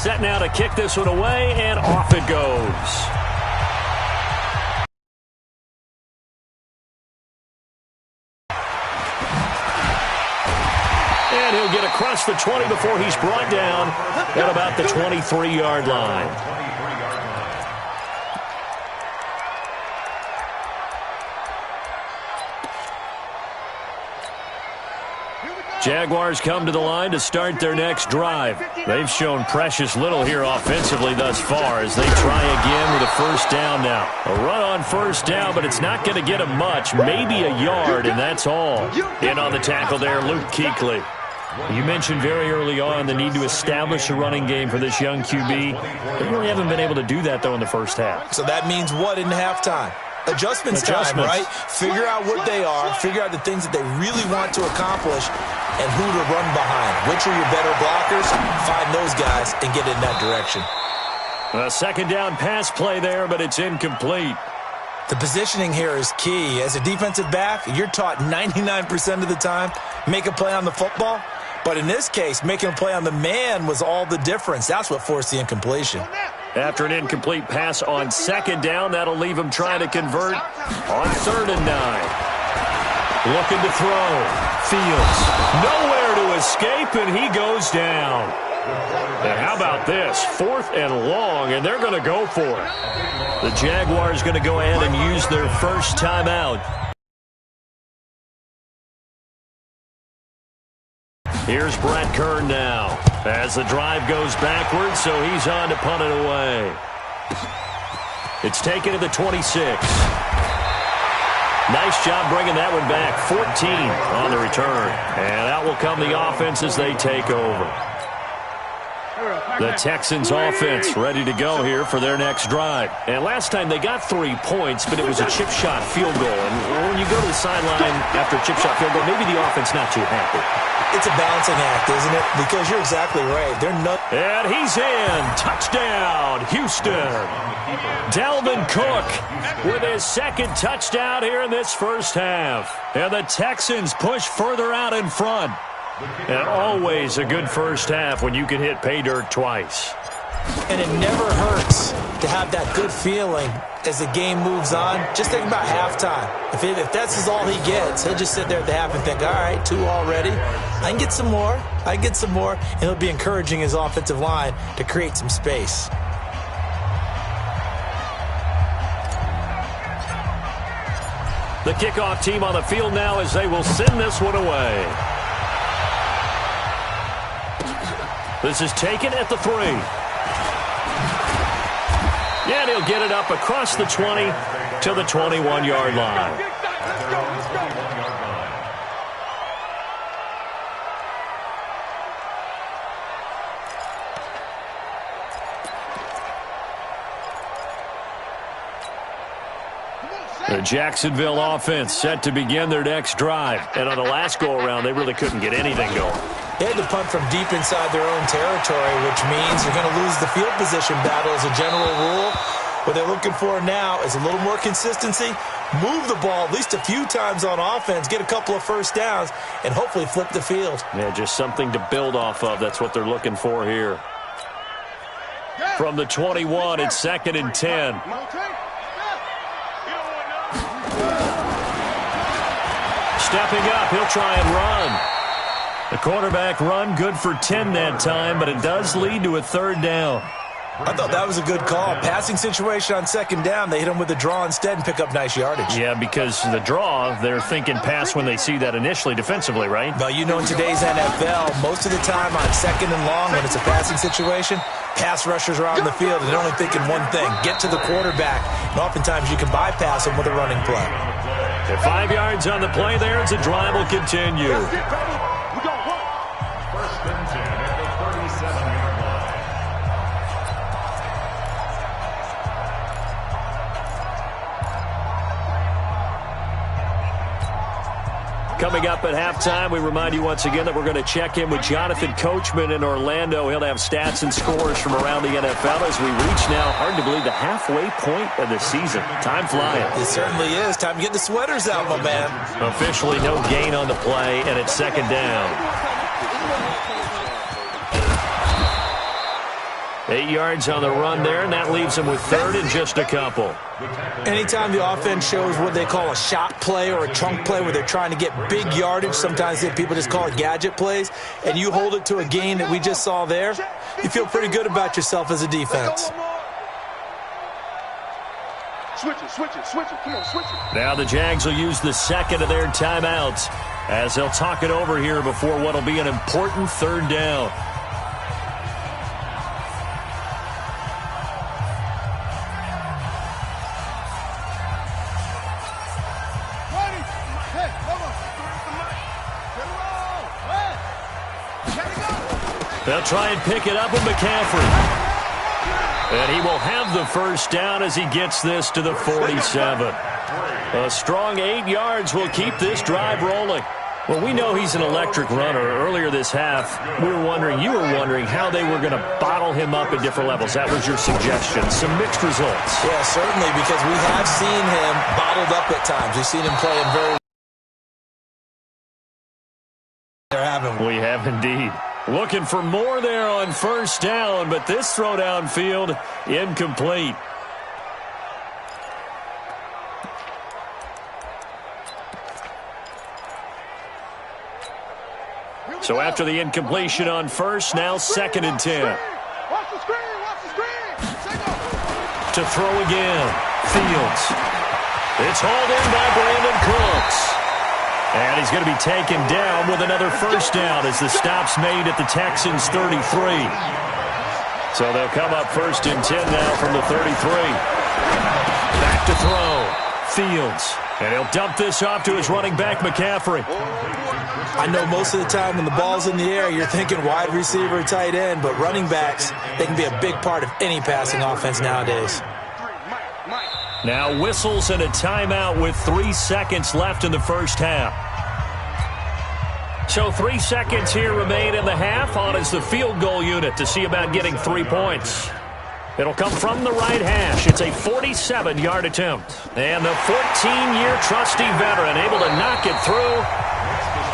set now to kick this one away, and off it goes. And he'll get across the 20 before he's brought down at about the 23-yard line. Jaguars come to the line to start their next drive. They've shown precious little here offensively thus far as they try again with a first down now. A run on first down, but it's not going to get them much, maybe a yard, and that's all. In on the tackle there, Luke Kuechly. You mentioned very early on the need to establish a running game for this young QB. They really haven't been able to do that, though, in the first half. So that means what in halftime? Adjustments time, right? Figure out what they are, figure out the things that they really want to accomplish, and who to run behind. Which are your better blockers? Find those guys and get in that direction. A second down pass play there, but it's incomplete. The positioning here is key. As a defensive back, you're taught 99% of the time, make a play on the football. But in this case, making a play on the man was all the difference. That's what forced the incompletion. After an incomplete pass on second down, that'll leave him trying to convert on 3rd and 9. Looking to throw. Fields nowhere to escape, and he goes down. And how about this? 4th and long, and they're going to go for it. The Jaguars going to go ahead and use their first timeout. Here's Brett Kern now as the drive goes backwards, so he's on to punt it away. It's taken to the 26. Nice job bringing that one back. 14 on the return. And out will come the offense as they take over. The Texans offense ready to go here for their next drive. And last time they got 3 points, but it was a chip shot field goal. And when you go to the sideline after a chip shot field goal, maybe the offense not too happy. It's a balancing act, isn't it? Because you're exactly right. They're not. And he's in. Touchdown, Houston. Dalvin Cook with his second touchdown here in this first half. And the Texans push further out in front. And always a good first half when you can hit pay dirt twice. And it never hurts to have that good feeling as the game moves on. Just think about halftime. If that's all he gets, he'll just sit there at the half and think, all right, 2 already. I can get some more. I can get some more. And he'll be encouraging his offensive line to create some space. The kickoff team on the field now as they will send this one away. This is taken at the 3. And he'll get it up across the 20 to the 21-yard line. The Jacksonville offense set to begin their next drive. And on the last go-around, they really couldn't get anything going. They had to punt from deep inside their own territory, which means you're going to lose the field position battle as a general rule. What they're looking for now is a little more consistency, move the ball at least a few times on offense, get a couple of first downs, and hopefully flip the field. Yeah, just something to build off of. That's what they're looking for here. From the 21, it's 2nd and 10. Stepping up, he'll try and run. The quarterback run good for 10 that time, but it does lead to a 3rd down. I thought that was a good call. Passing situation on 2nd down, they hit him with a draw instead and pick up nice yardage. Yeah, because the draw, they're thinking pass when they see that initially defensively, right? Well, you know in today's NFL, most of the time on 2nd and long when it's a passing situation, pass rushers are out on the field and they're only thinking one thing, get to the quarterback. And oftentimes you can bypass them with a running play. At 5 yards on the play there, as the drive will continue. Coming up at halftime, we remind you once again that we're going to check in with Jonathan Coachman in Orlando. He'll have stats and scores from around the NFL as we reach now, hard to believe, the halfway point of the season. Time flying. It certainly is. Time to get the sweaters out, my man. Officially no gain on the play, and it's 2nd down. 8 yards on the run there, and that leaves them with third and just a couple. Anytime the offense shows what they call a shot play or a chunk play where they're trying to get big yardage, sometimes people just call it gadget plays, and you hold it to a gain that we just saw there, you feel pretty good about yourself as a defense. Switch it. Come on, switch it. Now the Jags will use the second of their timeouts as they'll talk it over here before what will be an important third down. They'll try and pick it up with McCaffrey. And he will have the first down as he gets this to the 47. A strong 8 yards will keep this drive rolling. Well, we know he's an electric runner. Earlier this half, you were wondering how they were going to bottle him up at different levels. That was your suggestion. Some mixed results. Yeah, certainly, because we have seen him bottled up at times. We've seen him playing very well. We have indeed. Looking for more there on first down, but this throw downfield incomplete. So after the incompletion on first, now 2nd and 10. Watch the screen. To throw again. Fields. It's hauled in by Brandon Cooks. And he's going to be taken down with another first down as the stop's made at the Texans' 33. So they'll come up 1st and 10 now from the 33. Back to throw. Fields. And he'll dump this off to his running back, McCaffrey. I know most of the time when the ball's in the air, you're thinking wide receiver, tight end, but running backs, they can be a big part of any passing offense nowadays. Now whistles and a timeout with 3 seconds left in the first half. So 3 seconds here remain in the half. On is the field goal unit to see about getting 3 points. It'll come from the right hash. It's a 47-yard attempt. And the 14-year trusty veteran able to knock it through.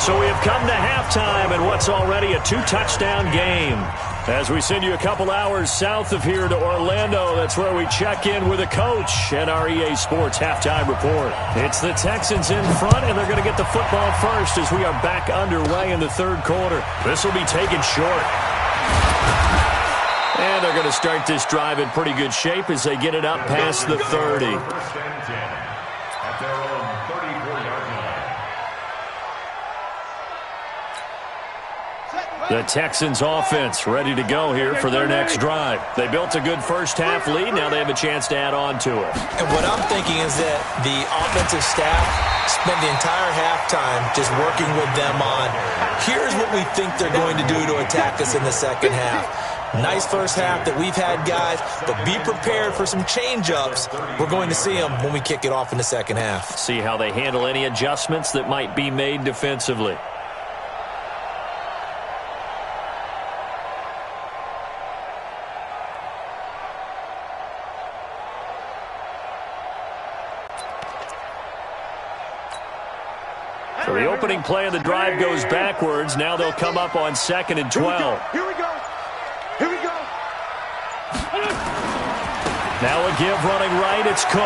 So we have come to halftime in what's already a 2-touchdown game. As we send you a couple hours south of here to Orlando, that's where we check in with a coach at our EA Sports Halftime Report. It's the Texans in front, and they're going to get the football first as we are back underway in the third quarter. This will be taken short. And they're going to start this drive in pretty good shape as they get it up past the 30. The Texans offense ready to go here for their next drive. They built a good first half lead. Now they have a chance to add on to it. And what I'm thinking is that the offensive staff spent the entire halftime just working with them on, here's what we think they're going to do to attack us in the second half. Nice first half that we've had, guys, but be prepared for some change-ups. We're going to see them when we kick it off in the second half. See how they handle any adjustments that might be made defensively. So the opening play of the drive goes backwards. Now they'll come up on 2nd and 12. Here we go. Now a give running right. It's Cook.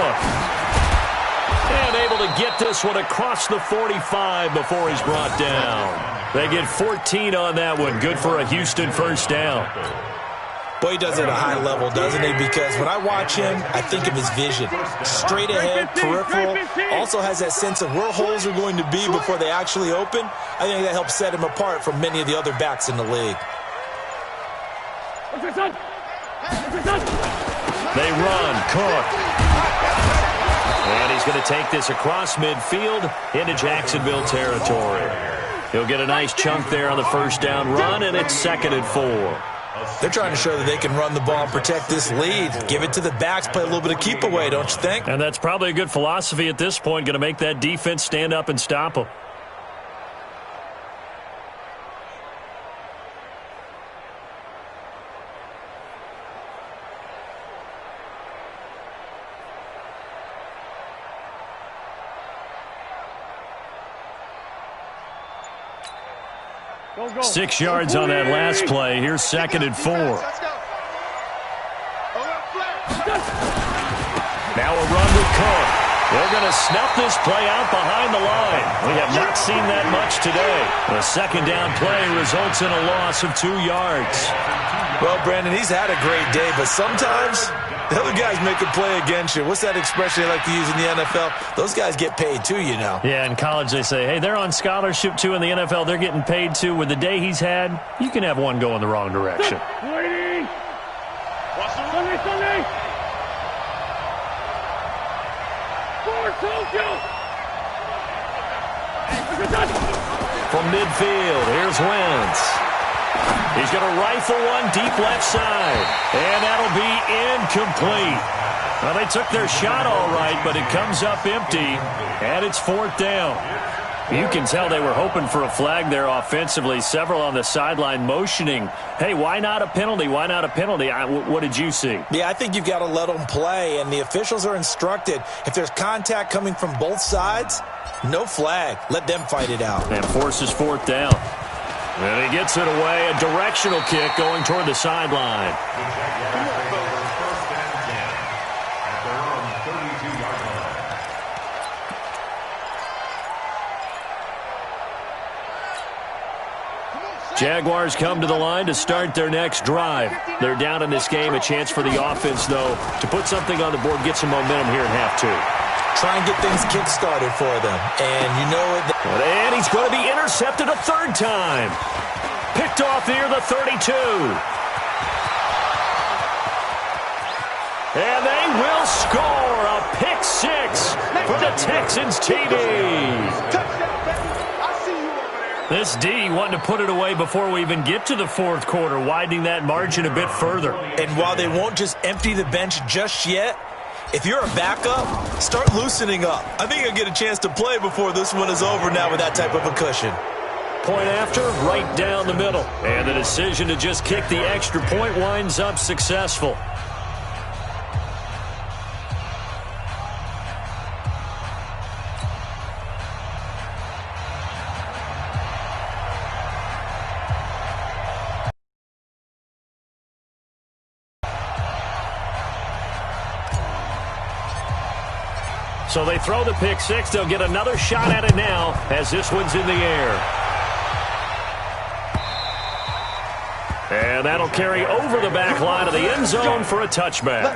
And able to get this one across the 45 before he's brought down. They get 14 on that one. Good for a Houston first down. Boy, he does it at a high level, doesn't he? Because when I watch him, I think of his vision. Straight ahead, peripheral. Also has that sense of where holes are going to be before they actually open. I think that helps set him apart from many of the other backs in the league. They run. Cook. And he's going to take this across midfield into Jacksonville territory. He'll get a nice chunk there on the first down run, and it's 2nd and 4. They're trying to show that they can run the ball and protect this lead. Give it to the backs, play a little bit of keep away, don't you think? And that's probably a good philosophy at this point, going to make that defense stand up and stop them. Go. 6 yards on that last play. Here's 2nd and 4. Now a run with Cook. They're going to snuff this play out behind the line. We have not seen that much today. The second down play results in a loss of 2 yards. Well, Brandon, he's had a great day, but sometimes the other guys make a play against you. What's that expression they like to use in the NFL? Those guys get paid too, you know. Yeah, in college they say, hey, they're on scholarship too. In the NFL, they're getting paid too. With the day he's had, you can have one go in the wrong direction. From midfield, here's Wentz. He's going to rifle one deep left side. And that'll be incomplete. Well, they took their shot all right, but it comes up empty, and it's 4th down. You can tell they were hoping for a flag there offensively. Several on the sideline motioning, hey, why not a penalty? Why not a penalty? What did you see? Yeah, I think you've got to let them play, and the officials are instructed. If there's contact coming from both sides, no flag. Let them fight it out. And forces 4th down. And he gets it away. A directional kick going toward the sideline. Jaguars come to the line to start their next drive. They're down in this game. A chance for the offense, though, to put something on the board, get some momentum here in half 2. Try and get things kick-started for them. And you know it. And he's going to be intercepted a 3rd time. Picked off near the 32. And they will score a pick 6 for the Texans TD. This D wanting to put it away before we even get to the 4th quarter, widening that margin a bit further. And while they won't just empty the bench just yet, if you're a backup, start loosening up. I think you'll get a chance to play before this one is over now with that type of a cushion. Point after, right down the middle. And the decision to just kick the extra point winds up successful. So they throw the pick 6. They'll get another shot at it now as this one's in the air. And that'll carry over the back line of the end zone for a touchback.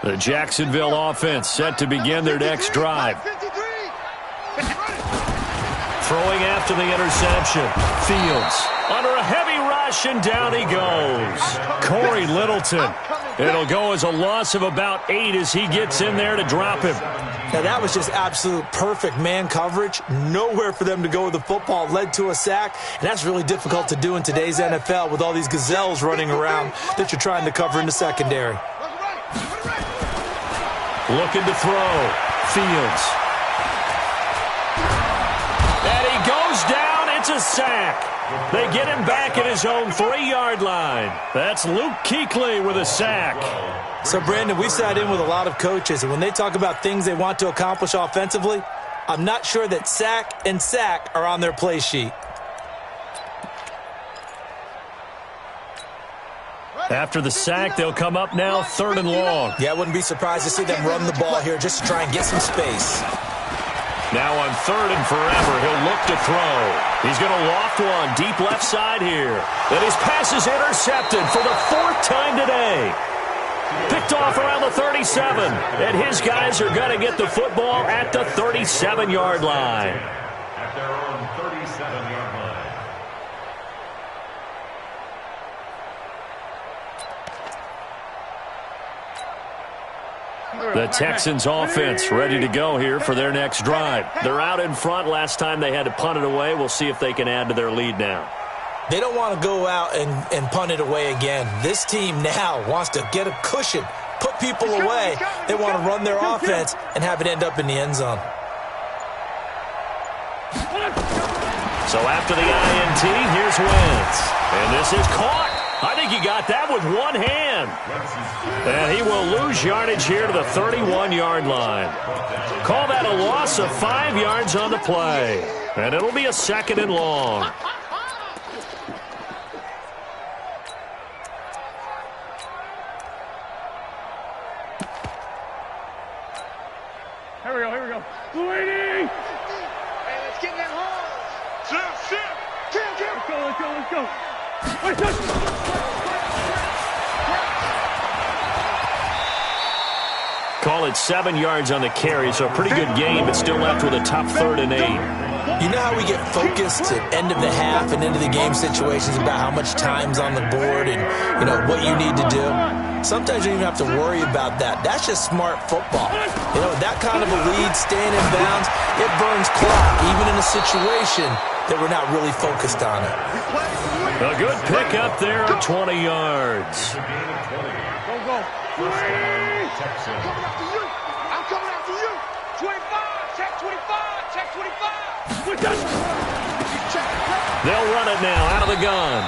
The Jacksonville offense set to begin their next drive. Throwing after the interception. Fields under a heavy rush, and down he goes. Corey Littleton. It'll go as a loss of about 8 as he gets in there to drop him. Now, that was just absolute perfect man coverage. Nowhere for them to go with the football. Led to a sack, and that's really difficult to do in today's NFL with all these gazelles running around that you're trying to cover in the secondary. Looking to throw. Fields. And he goes down. It's a sack. They get him back at his own 3-yard line. That's Luke Kuechly with a sack. So, Brandon, we sat in with a lot of coaches, and when they talk about things they want to accomplish offensively, I'm not sure that sack and sack are on their play sheet. After the sack, they'll come up now 3rd and long. Yeah, I wouldn't be surprised to see them run the ball here just to try and get some space. Now on 3rd and forever, he'll look to throw. He's going to loft one deep left side here. And his pass is intercepted for the 4th time today. Picked off around the 37. And his guys are going to get the football at the 37-yard line. At their own 37-yard line. The Texans offense ready to go here for their next drive. They're out in front. Last time they had to punt it away. We'll see if they can add to their lead now. They don't want to go out and punt it away again. This team now wants to get a cushion, put people away. They want to run their offense and have it end up in the end zone. So after the INT, here's Wentz. And this is caught. I think he got that with one hand. And he will lose yardage here to the 31-yard line. Call that a loss of 5 yards on the play. And it'll be a 2nd and long. Here we go. Sweetie! Hey, let's get that home. Sit. Let's go. Call it 7 yards on the carry, so a pretty good game, but still left with a tough 3rd and 8. You know how we get focused at end of the half and into the game situations about how much time's on the board and, what you need to do? Sometimes you don't even have to worry about that. That's just smart football. That kind of a lead, staying in bounds, it burns clock, even in a situation that we're not really focused on it. A good pick up there at 20 yards. Go. I'm coming after you. 25, check 25, check 25. They'll run it now out of the gun.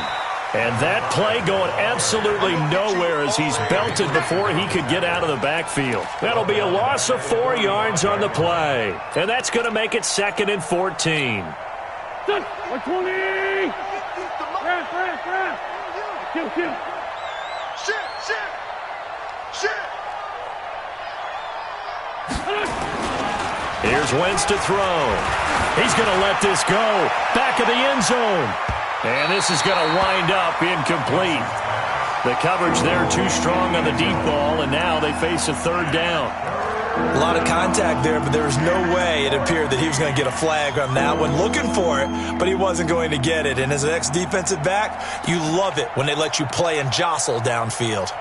And that play going absolutely nowhere as he's belted before he could get out of the backfield. That'll be a loss of 4 yards on the play. And that's going to make it 2nd and 14. 120. Kill. Shit. Here's Wentz to throw. He's going to let this go. Back of the end zone. And this is going to wind up incomplete. The coverage there too strong on the deep ball, and now they face a 3rd down. A lot of contact there, but there was no way it appeared that he was going to get a flag on that one. Looking for it, but he wasn't going to get it. And as an ex-defensive back, you love it when they let you play and jostle downfield.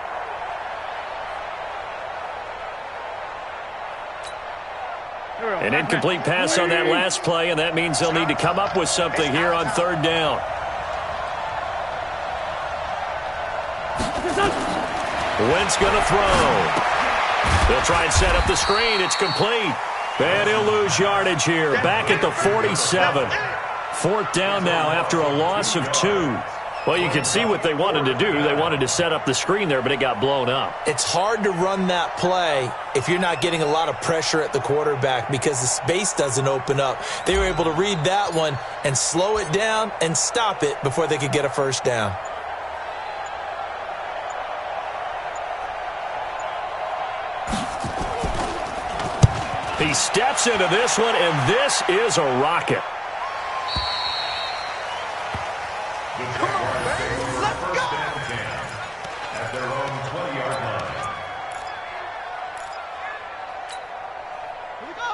An incomplete pass on that last play, and that means they'll need to come up with something here on 3rd down. Wentz going to throw. They'll try and set up the screen. It's complete. And he'll lose yardage here. Back at the 47. 4th down now after a loss of 2. Well, you can see what they wanted to do. They wanted to set up the screen there, but it got blown up. It's hard to run that play if you're not getting a lot of pressure at the quarterback because the space doesn't open up. They were able to read that one and slow it down and stop it before they could get a 1st down. He steps into this one, and this is a rocket.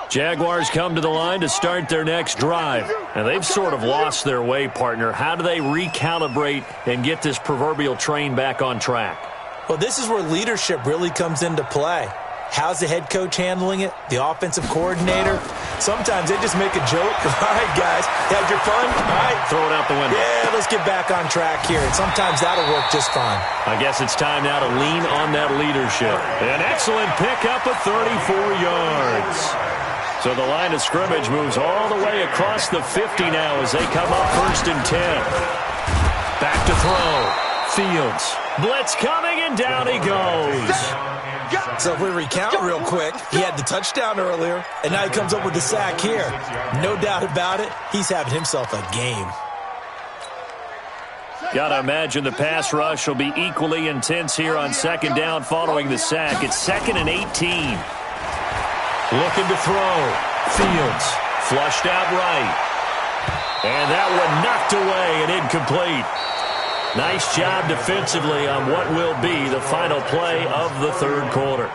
Jaguars come to the line to start their next drive. And they've sort of lost their way, partner. How do they recalibrate and get this proverbial train back on track? Well, this is where leadership really comes into play. How's the head coach handling it? The offensive coordinator? Sometimes they just make a joke. All right, guys, had your fun? All right. Throw it out the window. Yeah, let's get back on track here. And sometimes that'll work just fine. I guess it's time now to lean on that leadership. An excellent pickup of 34 yards. So the line of scrimmage moves all the way across the 50 now as they come up 1st and 10. Back to throw. Fields. Blitz coming, and down he goes. So if we recount real quick, he had the touchdown earlier, and now he comes up with the sack here. No doubt about it, he's having himself a game. Got to imagine the pass rush will be equally intense here on 2nd down following the sack. It's 2nd and 18. Looking to throw. Fields. Flushed out right. And that one knocked away and incomplete. Nice job defensively on what will be the final play of the 3rd quarter.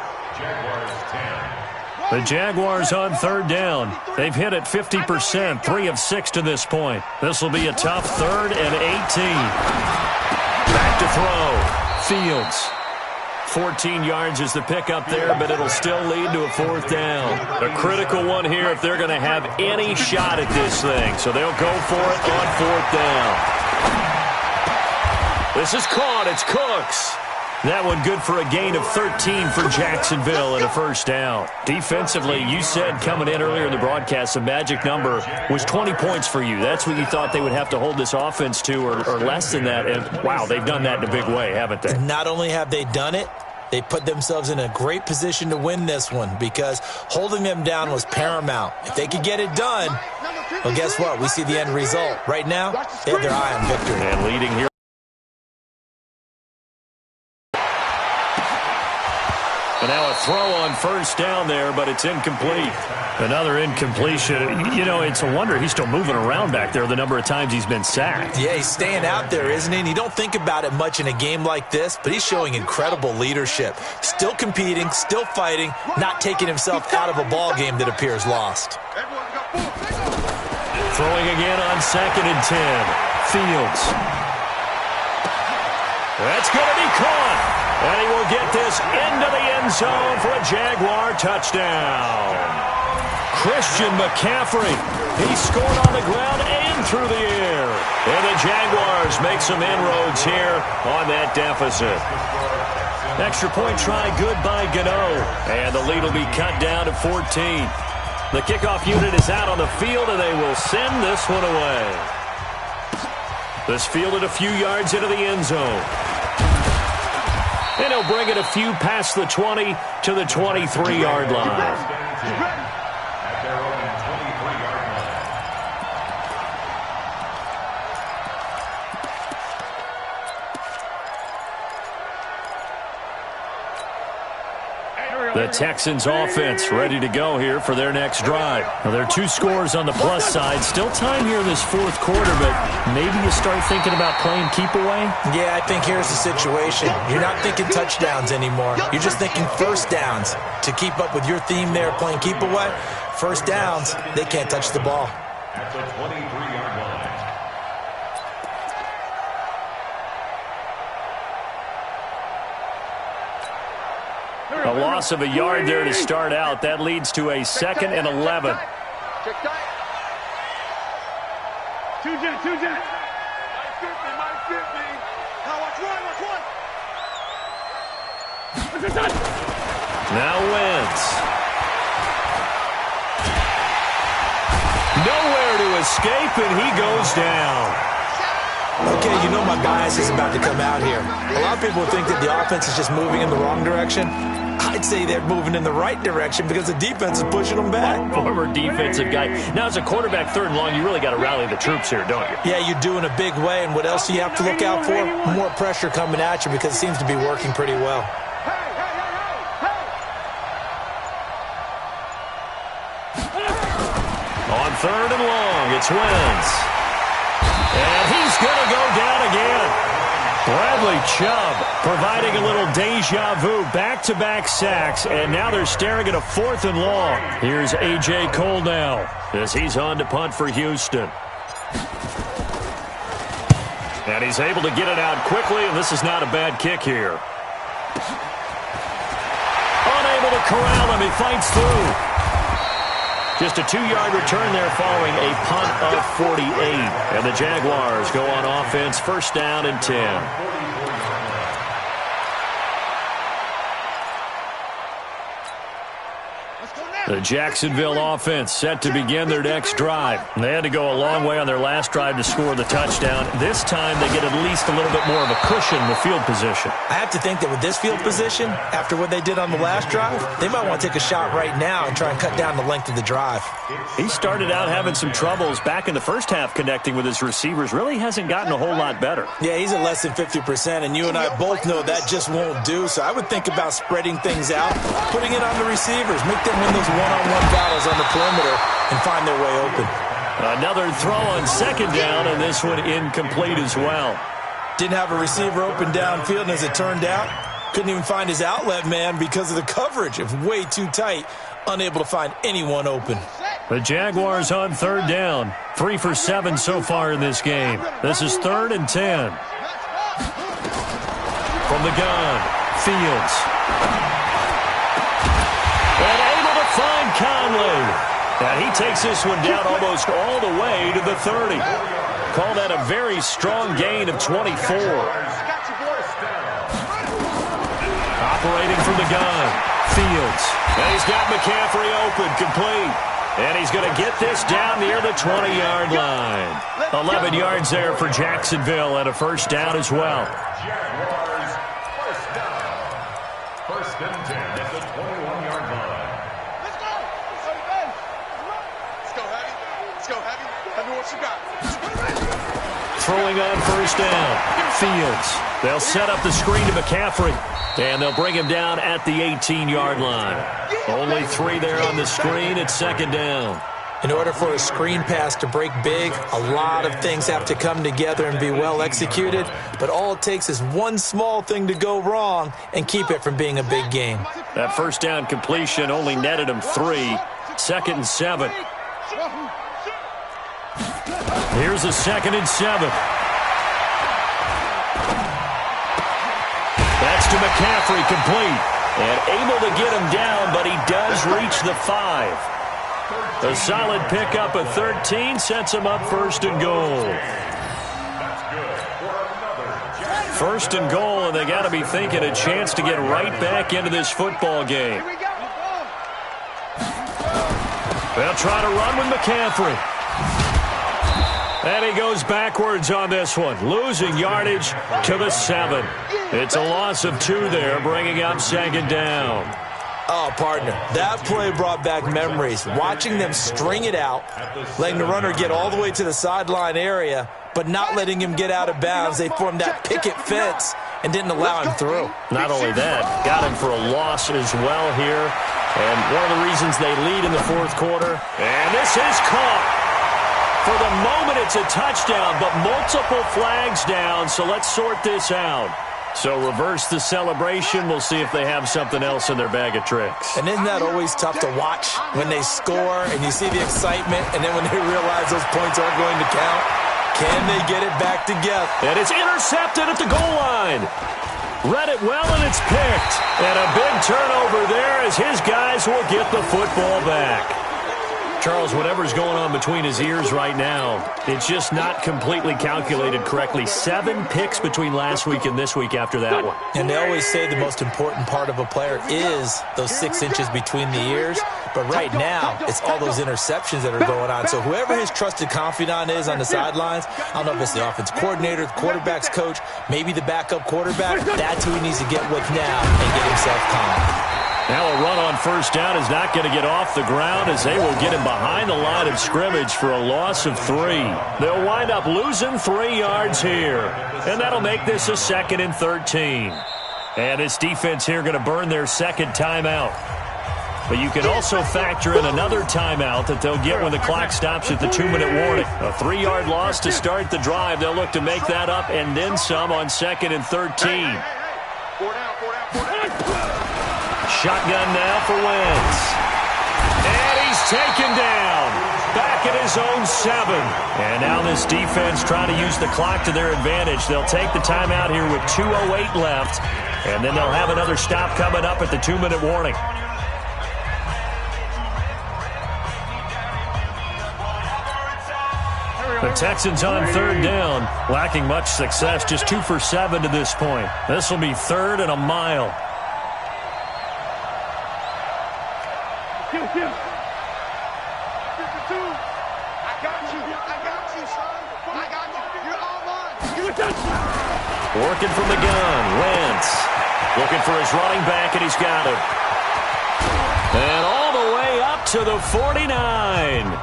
The Jaguars on 3rd down. They've hit it 50%, 3 of 6 to this point. This will be a tough 3rd and 18. Back to throw. Fields. 14 yards is the pickup there, but it'll still lead to a 4th down. A critical one here if they're going to have any shot at this thing. So they'll go for it on 4th down. This is caught. It's Cooks. That one good for a gain of 13 for Jacksonville and a first down. Defensively, you said coming in earlier in the broadcast, the magic number was 20 points for you. That's what you thought they would have to hold this offense to or less than that. And, wow, they've done that in a big way, haven't they? Not only have they done it, they put themselves in a great position to win this one because holding them down was paramount. If they could get it done, well, guess what? We see the end result. Right now, they have their eye on victory. And leading here. And now a throw on first down there, but it's incomplete. Another incompletion. You know, it's a wonder he's still moving around back there the number of times he's been sacked. Yeah, he's staying out there, isn't he? And you don't think about it much in a game like this, but he's showing incredible leadership. Still competing, still fighting, not taking himself out of a ball game that appears lost. Throwing again on 2nd and 10. Fields. That's going to be caught. And he will get this into the end zone for a Jaguar touchdown. Christian McCaffrey. He scored on the ground and through the air. And the Jaguars make some inroads here on that deficit. Extra point try good by Gano. And the lead will be cut down to 14. The kickoff unit is out on the field, and they will send this one away. This fielded a few yards into the end zone. And he'll bring it a few past the 20 to the 23-yard line. The Texans offense ready to go here for their next drive. Now, there are 2 scores on the plus side. Still time here in this 4th quarter, but maybe you start thinking about playing keep away? Yeah, I think here's the situation. You're not thinking touchdowns anymore. You're just thinking first downs. To keep up with your theme there, playing keep away, first downs, they can't touch the ball. At the 23-yard line. A loss of a yard there to start out. That leads to a 2nd and 11. Check tight. Two jet. Might fit me. Now watch one. Now Wentz. Nowhere to escape, and he goes down. Okay, you know my bias is about to come out here. A lot of people think that the offense is just moving in the wrong direction. I'd say they're moving in the right direction because the defense is pushing them back. Former defensive guy. Now, as a quarterback, 3rd and long, you really got to rally the troops here, don't you? Yeah, you do in a big way. And what else do you have to look out for? More pressure coming at you because it seems to be working pretty well. On 3rd and long, it's Wentz. And he's going to go down again. Bradley Chubb providing a little deja vu, back-to-back sacks, and now they're staring at a 4th and long. Here's A.J. Cole now as he's on to punt for Houston. And he's able to get it out quickly, and this is not a bad kick here. Unable to corral him, he fights through. Just a 2-yard return there following a punt of 48. And the Jaguars go on offense, 1st down and 10. The Jacksonville offense set to begin their next drive. They had to go a long way on their last drive to score the touchdown. This time they get at least a little bit more of a cushion with field position. I have to think that with this field position, after what they did on the last drive, they might want to take a shot right now and try and cut down the length of the drive. He started out having some troubles back in the first half connecting with his receivers. Really hasn't gotten a whole lot better. Yeah, he's at less than 50%, and you and I both know that just won't do. So I would think about spreading things out, putting it on the receivers, make them win those one-on-one battles on the perimeter and find their way open. Another throw on 2nd down, and this one incomplete as well. Didn't have a receiver open downfield, and as it turned out, couldn't even find his outlet man because of the coverage. It was way too tight, unable to find anyone open. The Jaguars on 3rd down. 3 for 7 so far in this game. This is 3rd and 10. From the gun, Fields. And able to find Conley. And he takes this one down almost all the way to the 30. Call that a very strong gain of 24. operating from the gun. Fields. And he's got McCaffrey open, complete. And he's going to get this down near the 20-yard line. 11 yards there for Jacksonville and a first down as well. Jaguars, first down. First and 10 at the 21-yard line. Let's go. Let's go, Heavy. Let's go, Heavy. Heavy, what you got? Throwing on first down. Fields. They'll set up the screen to McCaffrey. And they'll bring him down at the 18-yard line. Only 3 there on the screen. It's second down. In order for a screen pass to break big, a lot of things have to come together and be well executed. But all it takes is one small thing to go wrong and keep it from being a big game. That first down completion only netted him 3. Second and 7. Here's a second and 7. That's to McCaffrey, complete. And able to get him down, but he does reach the 5. A solid pickup of 13 sets him up first and goal. First and goal, and they got to be thinking a chance to get right back into this football game. They'll try to run with McCaffrey. And he goes backwards on this one, losing yardage to the 7. It's a loss of 2 there, bringing up second down. Oh, partner, that play brought back memories. Watching them string it out, letting the runner get all the way to the sideline area, but not letting him get out of bounds. They formed that picket fence and didn't allow him through. Not only that, got him for a loss as well here. And one of the reasons they lead in the fourth quarter. And this is caught. For the moment, it's a touchdown, but multiple flags down, so let's sort this out. So reverse the celebration. We'll see if they have something else in their bag of tricks. And isn't that always tough to watch when they score and you see the excitement, and then when they realize those points aren't going to count? Can they get it back together? And it's intercepted at the goal line. Read it well, and it's picked. And a big turnover there as his guys will get the football back. Charles, whatever's going on between his ears right now, it's just not completely calculated correctly. 7 picks between last week and this week after that one. And they always say the most important part of a player is those 6 inches between the ears. But right now, it's all those interceptions that are going on. So whoever his trusted confidant is on the sidelines, I don't know if it's the offense coordinator, the quarterback's coach, maybe the backup quarterback, that's who he needs to get with now and get himself calm. Now a run on first down is not going to get off the ground as they will get him behind the line of scrimmage for a loss of 3. They'll wind up losing 3 yards here. And that'll make this a second and 13. And this defense here going to burn their second timeout. But you can also factor in another timeout that they'll get when the clock stops at the 2-minute warning. A 3-yard loss to start the drive. They'll look to make that up and then some on second and 13. Shotgun now for Wentz. And he's taken down. Back at his own 7. And now this defense trying to use the clock to their advantage. They'll take the timeout here with 2:08 left. And then they'll have another stop coming up at the 2-minute warning. The Texans on third down, lacking much success, just 2 for 7 to this point. This will be 3rd and a mile. Working from the gun, Wentz. Looking for his running back, and he's got him. And all the way up to the 49.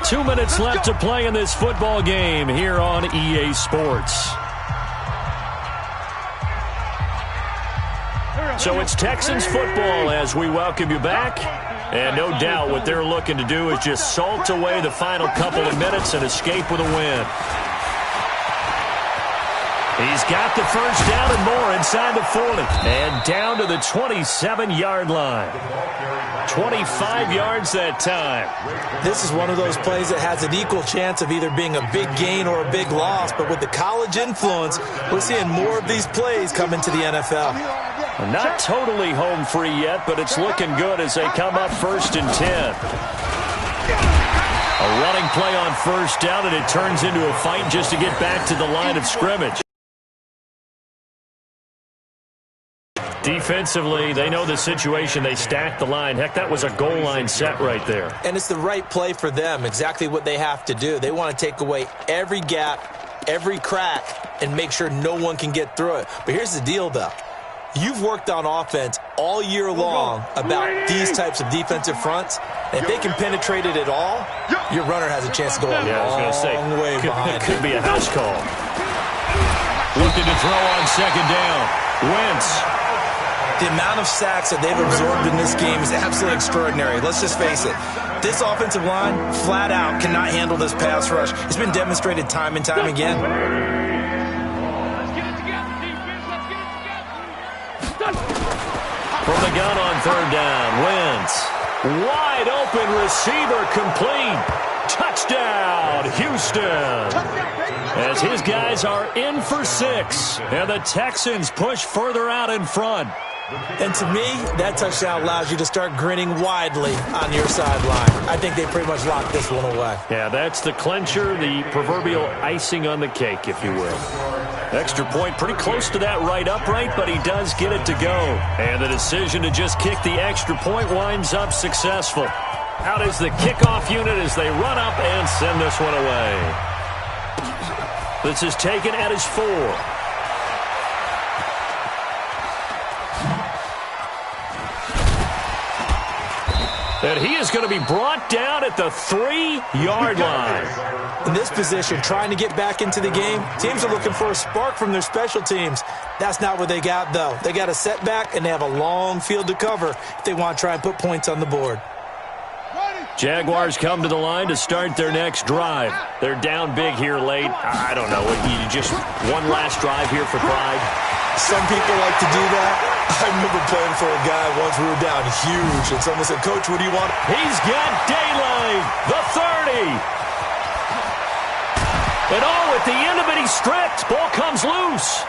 2 minutes left to play in this football game here on EA Sports. So it's Texans football as we welcome you back. And no doubt what they're looking to do is just salt away the final couple of minutes and escape with a win. He's got the first down and more inside the 40. And down to the 27-yard line. 25 yards that time. This is one of those plays that has an equal chance of either being a big gain or a big loss. But with the college influence, we're seeing more of these plays come into the NFL. Not totally home free yet, but it's looking good as they come up 1st and 10. A running play on first down, and it turns into a fight just to get back to the line of scrimmage. Defensively, they know the situation. They stack the line. Heck, that was a goal line set right there. And it's the right play for them, exactly what they have to do. They want to take away every gap, every crack, and make sure no one can get through it. But here's the deal, though. You've worked on offense all year long about these types of defensive fronts. And if they can penetrate it at all, your runner has a chance to go a long way behind. It could be a house call. Looking to throw on second down. Wentz. The amount of sacks that they've absorbed in this game is absolutely extraordinary. Let's just face it. This offensive line, flat out, cannot handle this pass rush. It's been demonstrated time and time again. From the gun on third down, Wentz. Wide open receiver complete. Touchdown, Houston. As his guys are in for 6. And the Texans push further out in front. And to me, that touchdown allows you to start grinning widely on your sideline. I think they pretty much locked this one away. Yeah, that's the clincher, the proverbial icing on the cake, if you will. Extra point pretty close to that right upright, but he does get it to go. And the decision to just kick the extra point winds up successful. Out is the kickoff unit as they run up and send this one away. This is taken at his 4. And he is going to be brought down at the 3-yard line. In this position, trying to get back into the game, teams are looking for a spark from their special teams. That's not what they got, though. They got a setback, and they have a long field to cover if they want to try and put points on the board. Jaguars come to the line to start their next drive. They're down big here late. I don't know. You just one last drive here for pride? Some people like to do that. I remember playing for a guy once we were down huge, and someone said, "Coach, what do you want?" He's got daylight, the 30. And at the end of it, he's stripped. Ball comes loose.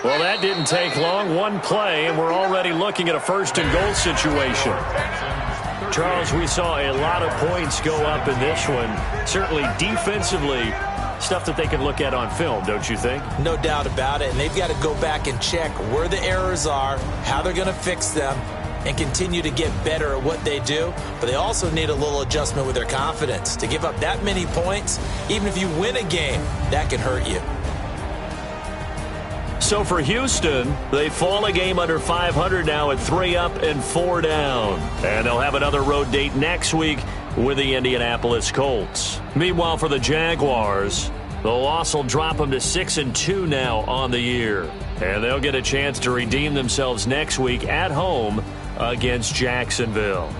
Well, that didn't take long. One play, and we're already looking at a first-and-goal situation. Charles, we saw a lot of points go up in this one. Certainly defensively, stuff that they can look at on film, don't you think? No doubt about it, and they've got to go back and check where the errors are, how they're going to fix them, and continue to get better at what they do. But they also need a little adjustment with their confidence. To give up that many points, even if you win a game, that can hurt you. So for Houston, they fall a game under 500 now at 3 up and 4 down. And they'll have another road date next week with the Indianapolis Colts. Meanwhile, for the Jaguars, the loss will drop them to 6-2 now on the year. And they'll get a chance to redeem themselves next week at home against Jacksonville.